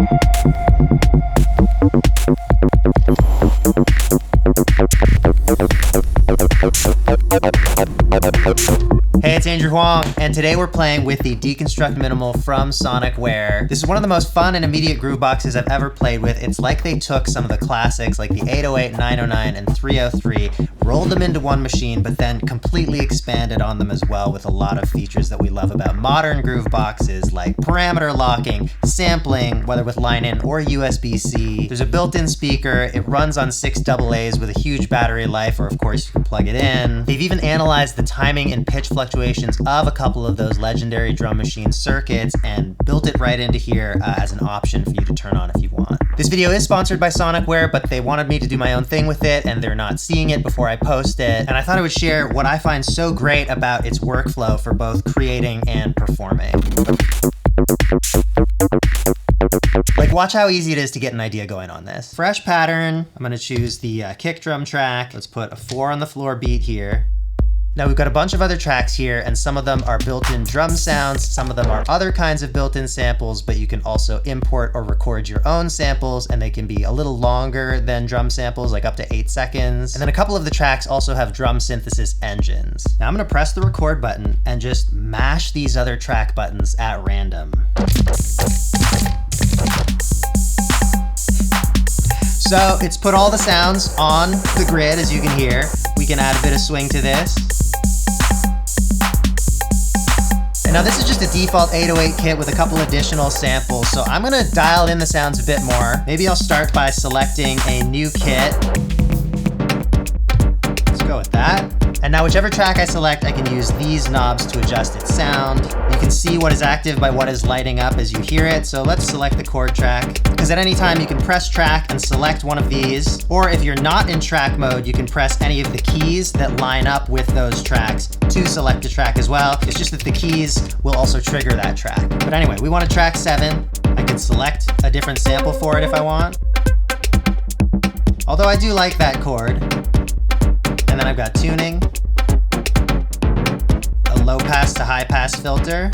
Hey, it's HUANG, and today we're playing with the Deconstruct Minimal from Sonicware. This is one of the most fun and immediate groove boxes I've ever played with. It's like they took some of the classics like the 808, 909, and 303, rolled them into one machine, but then completely expanded on them as well with a lot of features that we love about modern groove boxes like parameter locking, sampling, whether with line-in or USB-C. There's a built-in speaker. It runs on 6 AA's with a huge battery life, or of course you can plug it in. They've even analyzed the timing and pitch fluctuations of a couple of those legendary drum machine circuits and built it right into here as an option for you to turn on if you want. This video is sponsored by Sonicware, but they wanted me to do my own thing with it and they're not seeing it before I post it. And I thought I would share what I find so great about its workflow for both creating and performing. Like, watch how easy it is to get an idea going on this. Fresh pattern, I'm gonna choose the kick drum track. Let's put a 4 on the floor beat here. Now we've got a bunch of other tracks here, and some of them are built-in drum sounds, some of them are other kinds of built-in samples, but you can also import or record your own samples, and they can be a little longer than drum samples, like up to 8 seconds. And then a couple of the tracks also have drum synthesis engines. Now I'm gonna press the record button and just mash these other track buttons at random. So it's put all the sounds on the grid, as you can hear. We can add a bit of swing to this. And now this is just a default 808 kit with a couple additional samples, so I'm gonna dial in the sounds a bit more. Maybe I'll start by selecting a new kit. Let's go with that. And now whichever track I select, I can use these knobs to adjust its sound. You can see what is active by what is lighting up as you hear it. So let's select the chord track, because at any time you can press track and select one of these. Or if you're not in track mode, you can press any of the keys that line up with those tracks to select a track as well. It's just that the keys will also trigger that track. But anyway, we want a track 7. I can select a different sample for it if I want. Although I do like that chord. And then I've got tuning, a low pass to high pass filter.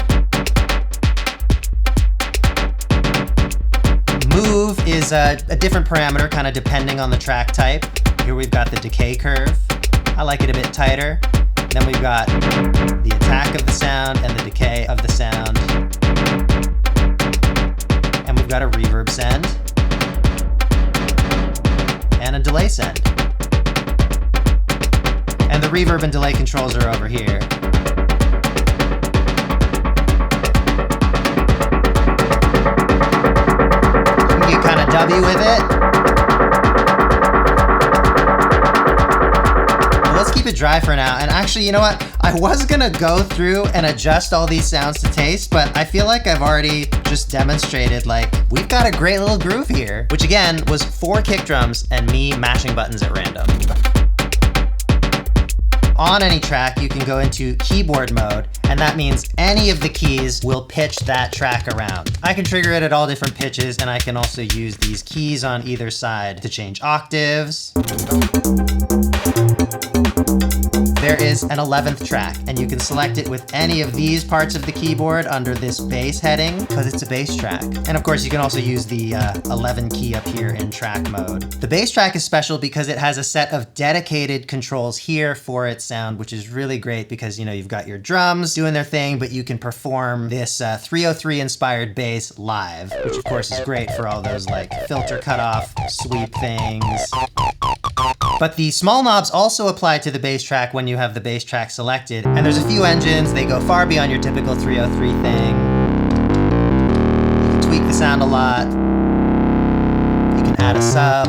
Move is a different parameter, kind of depending on the track type. Here we've got the decay curve. I like it a bit tighter. Then we've got the attack of the sound and the decay of the sound. And we've got a reverb send and a delay send. And the reverb and delay controls are over here. You can get kind of dubby with it. Well, let's keep it dry for now. And actually, you know what? I was gonna go through and adjust all these sounds to taste, but I feel like I've already just demonstrated, like, we've got a great little groove here, which again was 4 kick drums and me mashing buttons at random. On any track, you can go into keyboard mode, and that means any of the keys will pitch that track around. I can trigger it at all different pitches, and I can also use these keys on either side to change octaves. There is an 11th track, and you can select it with any of these parts of the keyboard under this bass heading, because it's a bass track. And of course, you can also use the 11 key up here in track mode. The bass track is special because it has a set of dedicated controls here for its sound, which is really great because, you know, you've got your drums doing their thing, but you can perform this 303 inspired bass live, which of course is great for all those like filter cutoff, sweep things. But the small knobs also apply to the bass track when you have the bass track selected. And there's a few engines, they go far beyond your typical 303 thing. You can tweak the sound a lot. You can add a sub.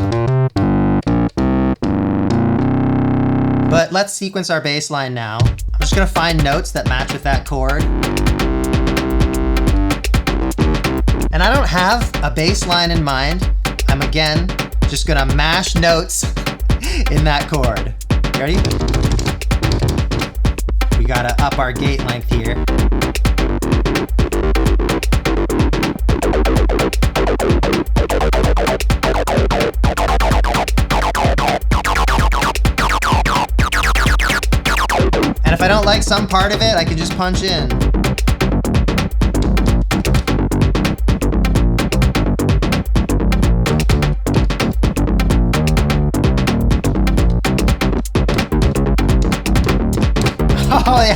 But let's sequence our bass line now. I'm just gonna find notes that match with that chord. And I don't have a bass line in mind. I'm again just gonna mash notes in that chord. You ready? We gotta up our gate length here. And if I don't like some part of it, I can just punch in.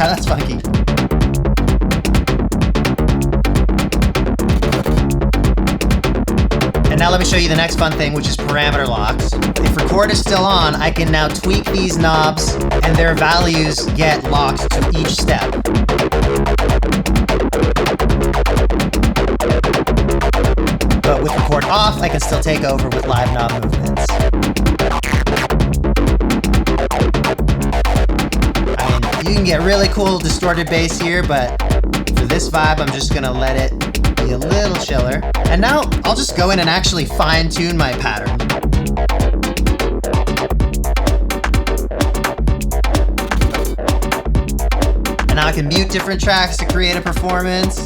Yeah, that's funky. And now let me show you the next fun thing, which is parameter locks. If record is still on, I can now tweak these knobs and their values get locked to each step. But with record off, I can still take over with live knob movements. I mean, you can get really cool distorted bass here, but for this vibe, I'm just gonna let it be a little chiller. And now I'll just go in and actually fine tune my pattern. And now I can mute different tracks to create a performance.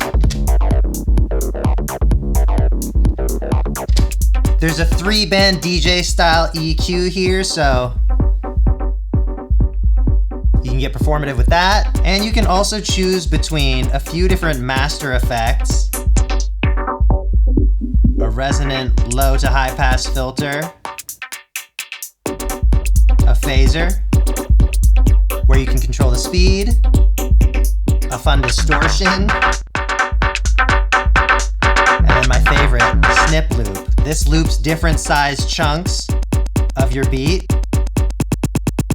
There's a 3-band DJ style EQ here, so you can get performative with that. And you can also choose between a few different master effects, a resonant low to high pass filter, a phaser, where you can control the speed, a fun distortion, and then my favorite, snip loop. This loops different size chunks of your beat,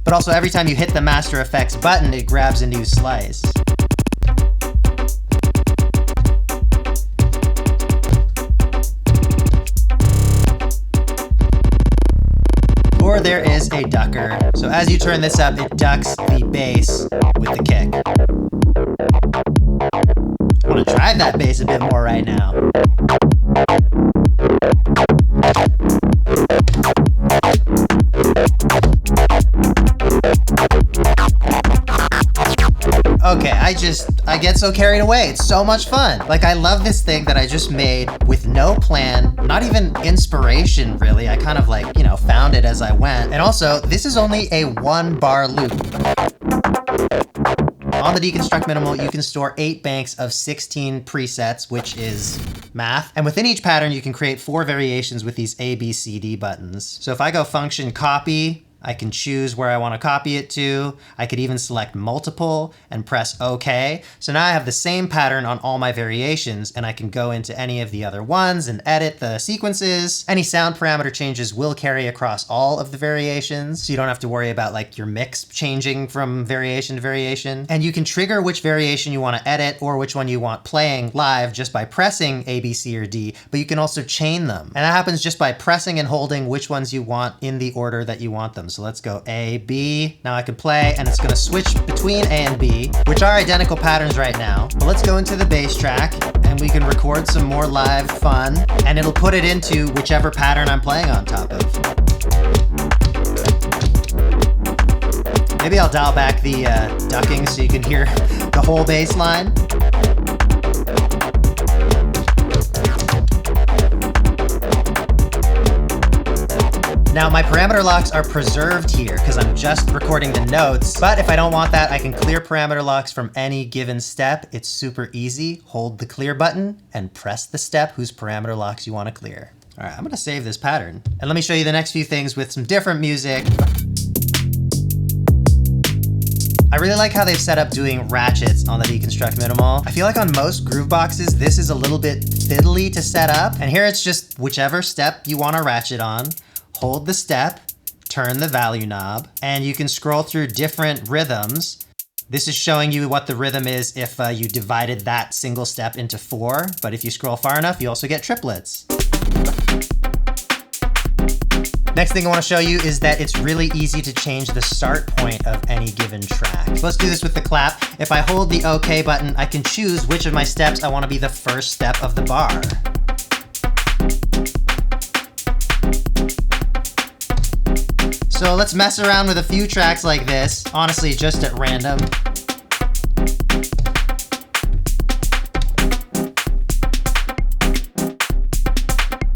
but also every time you hit the Master Effects button, it grabs a new slice. Or there is a ducker. So as you turn this up, it ducks the bass with the kick. I want to drive that bass a bit more right now. Okay, I get so carried away. It's so much fun. Like, I love this thing that I just made with no plan, not even inspiration, really. I kind of like, you know, found it as I went. And also, this is only a 1-bar loop. On the Deconstruct Minimal, you can store 8 banks of 16 presets, which is math. And within each pattern, you can create 4 variations with these A, B, C, D buttons. So if I go function copy, I can choose where I want to copy it to. I could even select multiple and press OK. So now I have the same pattern on all my variations, and I can go into any of the other ones and edit the sequences. Any sound parameter changes will carry across all of the variations, so you don't have to worry about like your mix changing from variation to variation. And you can trigger which variation you want to edit or which one you want playing live just by pressing A, B, C, or D, but you can also chain them. And that happens just by pressing and holding which ones you want in the order that you want them. So let's go A, B. Now I can play, and it's gonna switch between A and B, which are identical patterns right now. But let's go into the bass track, and we can record some more live fun, and it'll put it into whichever pattern I'm playing on top of. Maybe I'll dial back the ducking so you can hear the whole bass line. Now my parameter locks are preserved here because I'm just recording the notes, but if I don't want that, I can clear parameter locks from any given step. It's super easy. Hold the clear button and press the step whose parameter locks you want to clear. All right, I'm gonna save this pattern. And let me show you the next few things with some different music. I really like how they've set up doing ratchets on the Deconstruct Minimal. I feel like on most grooveboxes, this is a little bit fiddly to set up. And here it's just whichever step you want to ratchet on. Hold the step, turn the value knob, and you can scroll through different rhythms. This is showing you what the rhythm is if you divided that single step into 4, but if you scroll far enough, you also get triplets. Next thing I want to show you is that it's really easy to change the start point of any given track. So let's do this with the clap. If I hold the OK button, I can choose which of my steps I want to be the first step of the bar. So let's mess around with a few tracks like this, honestly just at random.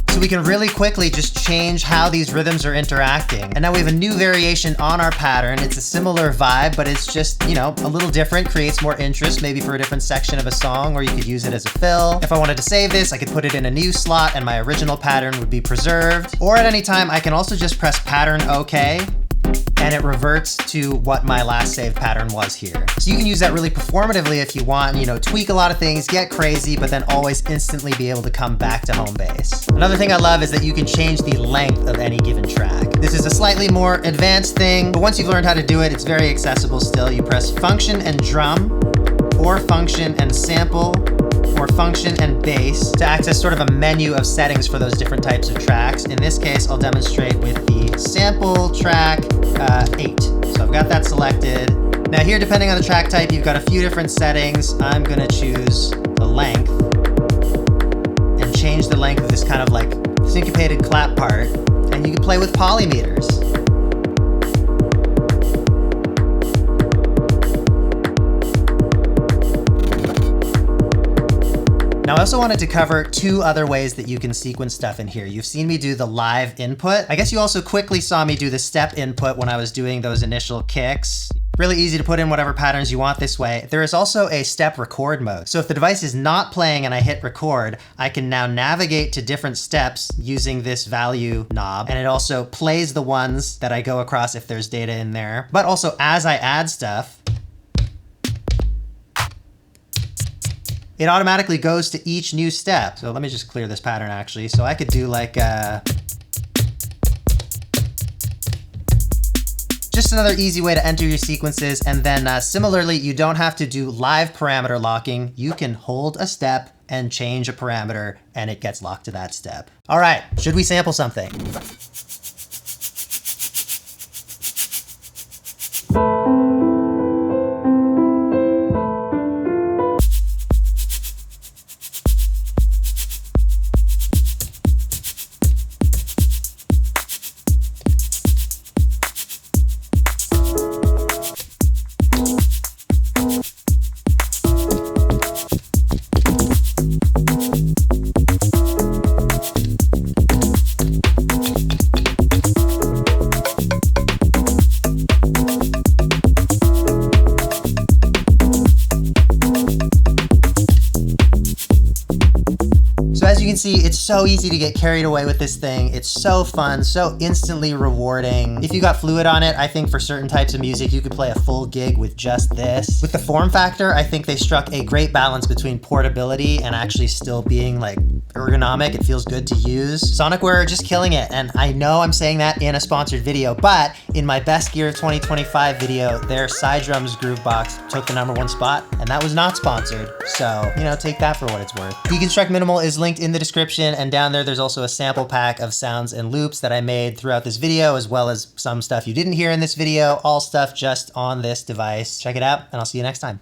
So we can really quickly just change how these rhythms are interacting. And now we have a new variation on our pattern. It's a similar vibe, but it's just, you know, a little different, creates more interest, maybe for a different section of a song, or you could use it as a fill. If I wanted to save this, I could put it in a new slot and my original pattern would be preserved. Or at any time, I can also just press pattern OK. and it reverts to what my last save pattern was here. So you can use that really performatively if you want, you know, tweak a lot of things, get crazy, but then always instantly be able to come back to home base. Another thing I love is that you can change the length of any given track. This is a slightly more advanced thing, but once you've learned how to do it, it's very accessible still. You press function and drum, or function and sample, or function and bass to access sort of a menu of settings for those different types of tracks. In this case, I'll demonstrate with the sample track 8. So I've got that selected. Now here, depending on the track type, you've got a few different settings. I'm gonna choose the length and change the length of this kind of like syncopated clap part. And you can play with polymeters. Now I also wanted to cover 2 other ways that you can sequence stuff in here. You've seen me do the live input. I guess you also quickly saw me do the step input when I was doing those initial kicks. Really easy to put in whatever patterns you want this way. There is also a step record mode. So if the device is not playing and I hit record, I can now navigate to different steps using this value knob. And it also plays the ones that I go across if there's data in there. But also as I add stuff, it automatically goes to each new step. So let me just clear this pattern actually. So I could do like just another easy way to enter your sequences. And then similarly, you don't have to do live parameter locking. You can hold a step and change a parameter and it gets locked to that step. All right, should we sample something? As you can see, it's so easy to get carried away with this thing. It's so fun, so instantly rewarding. If you got Fluid on it, I think for certain types of music, you could play a full gig with just this. With the form factor, I think they struck a great balance between portability and actually still being like ergonomic. It feels good to use. Sonicware are just killing it. And I know I'm saying that in a sponsored video, but in my Best Gear of 2025 video, their side drums groovebox took the #1 spot, and that was not sponsored. So, you know, take that for what it's worth. Deconstruct Minimal is linked in the description, and down there's also a sample pack of sounds and loops that I made throughout this video, as well as some stuff you didn't hear in this video, all stuff just on this device. Check it out, and I'll see you next time.